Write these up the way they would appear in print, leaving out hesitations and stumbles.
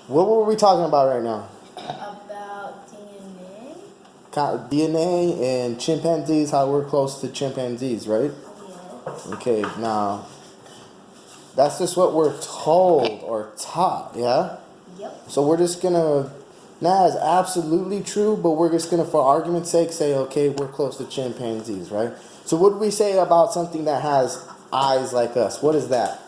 What were we talking about right now? About DNA? DNA and chimpanzees, how we're close to chimpanzees, right? Yes. Okay, now that's just what we're told or taught, yeah? Yep. So we're just gonna, not as absolutely true, but we're just gonna, for argument's sake, say, okay, we're close to chimpanzees, right? So what do we say about something that has eyes like us? What is that?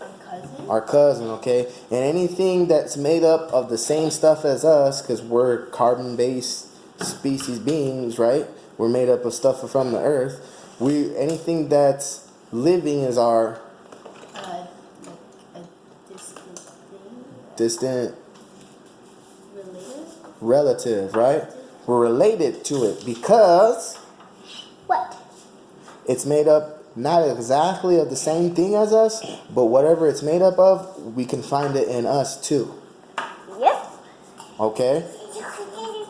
Our cousin? Our cousin, okay? And anything that's made up of the same stuff as us, because we're carbon-based species beings, right? We're made up of stuff from the earth. Anything that's living is our Like a distant thing? distant Related? relative, right? We're related to it because What? it's made up not exactly of the same thing as us, but whatever it's made up of, we can find it in us too. Yep. Okay?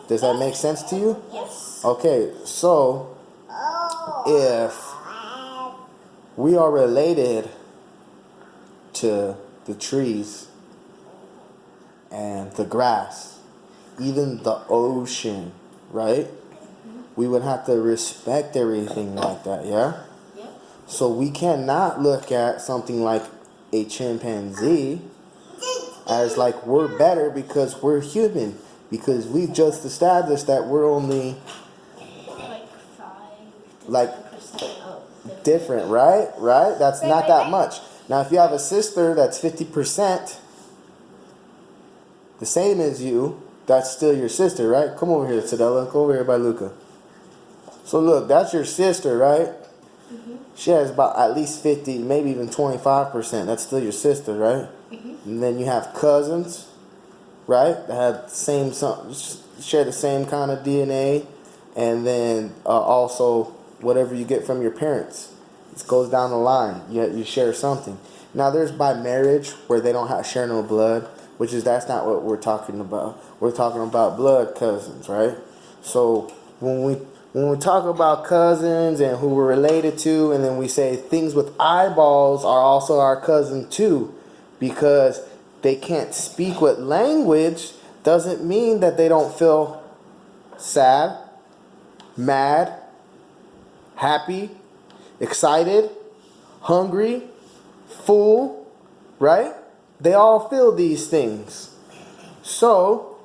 Does that make sense to you? Yes. Okay, so if we are related to the trees and the grass, even the ocean, right? We would have to respect everything like that, yeah? Yep. So we cannot look at something like a chimpanzee as like we're better because we're human. Because we've just established that we're only Like 5 to like 10% different, right? Right? That's not that Right. much. Now, if you have a sister that's 50% the same as you, that's still your sister, right? Come over here, Tadella. Come over here by Lucca. So look, that's your sister, right? She has about at least 50, maybe even 25%. That's still your sister, right? And then you have cousins, right? That have share the same kind of DNA, and then also whatever you get from your parents. It goes down the line. You share something. Now there's by marriage where they don't share no blood, that's not what we're talking about. We're talking about blood cousins, right? So when we talk about cousins and who we're related to, and then we say things with eyeballs are also our cousin too, because they can't speak with language, doesn't mean that they don't feel sad, mad, happy, excited, hungry, full, right? They all feel these things. So,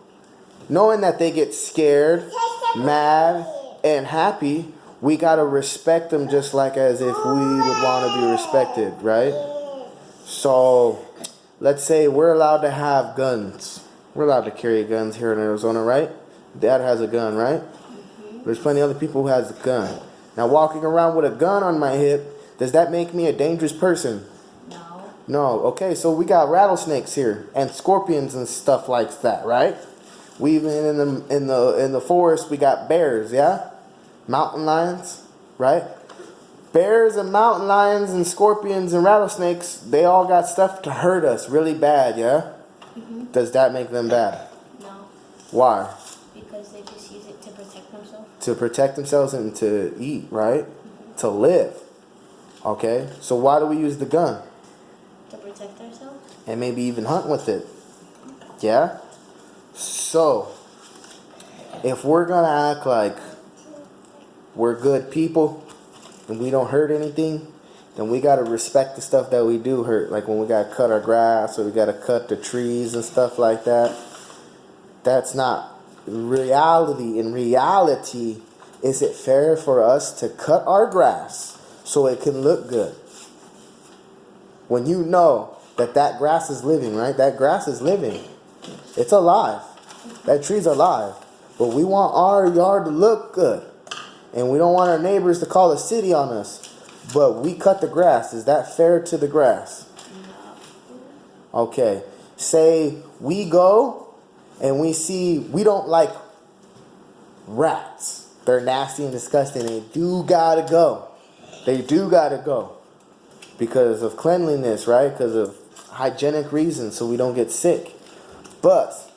knowing that they get scared, mad, and happy, we gotta respect them just like as if we would want to be respected, right? So, let's say we're allowed to have guns. We're allowed to carry guns here in Arizona, right? Dad has a gun, right? There's plenty of other people who has a gun. Now, walking around with a gun on my hip, does that make me a dangerous person? No. No. Okay, so we got rattlesnakes here and scorpions and stuff like that, right? We even in the forest we got bears, yeah? Mountain lions, right? Bears and mountain lions and scorpions and rattlesnakes, they all got stuff to hurt us really bad, yeah? Does that make them bad? No. Why? Because they just use it to protect themselves. To protect themselves and to eat, right? To live. Okay? So why do we use the gun? To protect ourselves? And maybe even hunt with it. Yeah? So, if we're gonna act like we're good people and we don't hurt anything, then we gotta respect the stuff that we do hurt. Like when we gotta cut our grass or we gotta cut the trees and stuff like that. That's not reality. In reality, is it fair for us to cut our grass so it can look good? When you know that grass is living, right? That grass is living. It's alive. That tree's alive. But we want our yard to look good. And we don't want our neighbors to call the city on us. But we cut the grass. Is that fair to the grass? Okay. Say we go and we don't like rats. They're nasty and disgusting. They do gotta go. They do gotta go. Because of cleanliness, right? Because of hygienic reasons so we don't get sick. But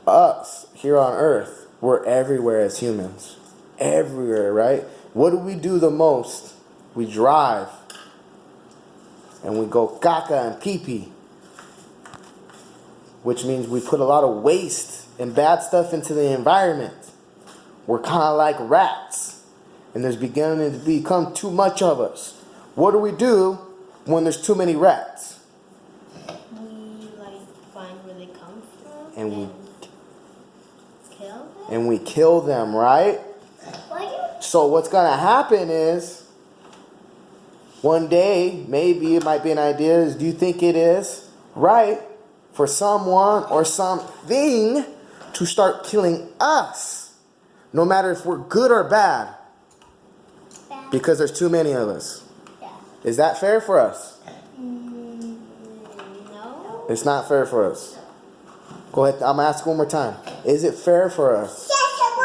us here on earth, we're everywhere as humans. Everywhere, right? What do we do the most? We drive. And we go caca and pee pee. which means we put a lot of waste and bad stuff into the environment. We're kind of like rats, and there's beginning to become too much of us. What do when there's too many rats? We like find where they come from And we kill them. and we kill them, right? So what's gonna happen is one day, maybe it might be an idea, do you think it is right for someone or something to start killing us? No matter if we're good or bad. Because there's too many of us. Yeah. Is that fair for us? No. It's not fair for us. Go ahead, I'm gonna ask one more time. Is it fair for us?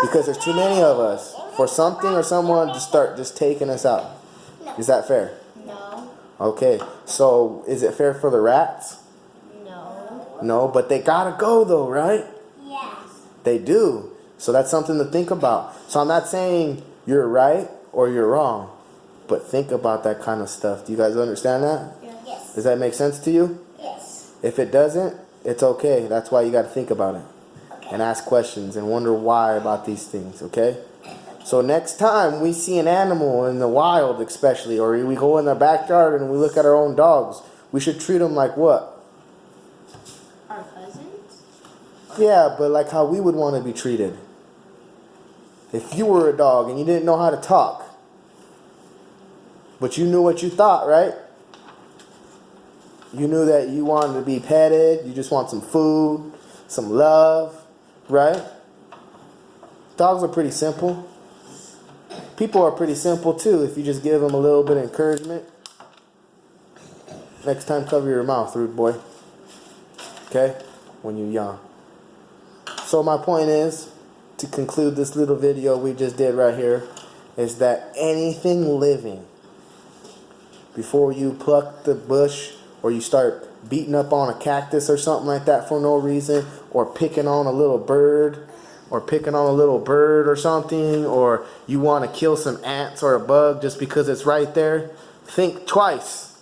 Because there's too many of us. For something or someone to start just taking us out. Is that fair? No. Okay, so is it fair for the rats? No. No, but they gotta go though, right? Yes. They do. So that's something to think about. So I'm not saying you're right or you're wrong, but think about that kind of stuff. Do you guys understand that? Yes. Does that make sense to you? Yes. If it doesn't, it's okay. That's why you got to think about it and ask questions and wonder why about these things, okay? So next time we see an animal in the wild especially, or we go in the backyard and we look at our own dogs, we should treat them like what? Our cousins? Yeah, but like how we would want to be treated. If you were a dog and you didn't know how to talk, but you knew what you thought, right? You knew that you wanted to be petted, you just want some food, some love, right? Dogs are pretty simple. People are pretty simple too if you just give them a little bit of encouragement. Next time, cover your mouth, rude boy. Okay? When you're young. So my point is, to conclude this little video we just did right here, is that anything living, before you pluck the bush or you start beating up on a cactus or something like that for no reason, or picking on a little bird, or something, or you want to kill some ants or a bug just because it's right there, think twice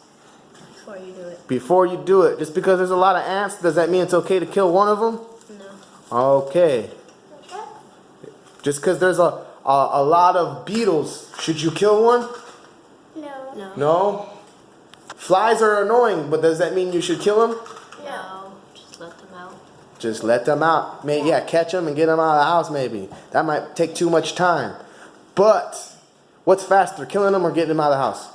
Before you do it. before you do it. Just because there's a lot of ants, does that mean it's okay to kill one of them? No. Okay. Just because there's a lot of beetles, should you kill one? No. No. No? Flies are annoying, but does that mean you should kill them? No. Just let them out. Just let them out. Yeah, catch them and get them out of the house maybe. That might take too much time. But what's faster, killing them or getting them out of the house?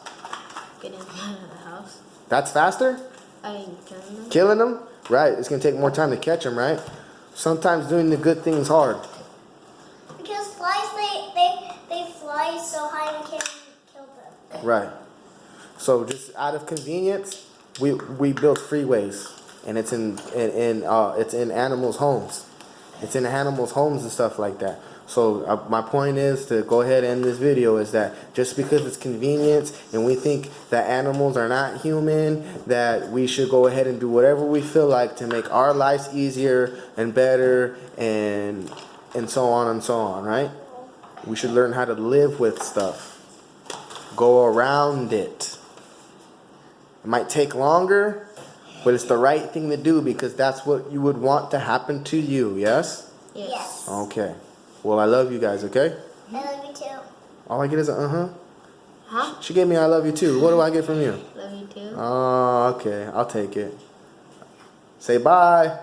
Getting them out of the house. That's faster? I ain't killing them. Killing them? Right, it's going to take more time to catch them, right? Sometimes doing the good thing is hard. Because flies, they fly so high and can't kill them. Right. So just out of convenience, we built freeways, and it's in animals' homes. It's in animals' homes and stuff like that. So my point is to go ahead and end this video is that just because it's convenience and we think that animals are not human, that we should go ahead and do whatever we feel like to make our lives easier and better and so on, right? We should learn how to live with stuff. Go around it. It might take longer, but it's the right thing to do because that's what you would want to happen to you, yes? Yes. Okay. Well, I love you guys, okay? I love you too. All I get is a uh-huh. Huh? She gave me I love you too. What do I get from you? Love you too. Oh, okay. I'll take it. Say bye.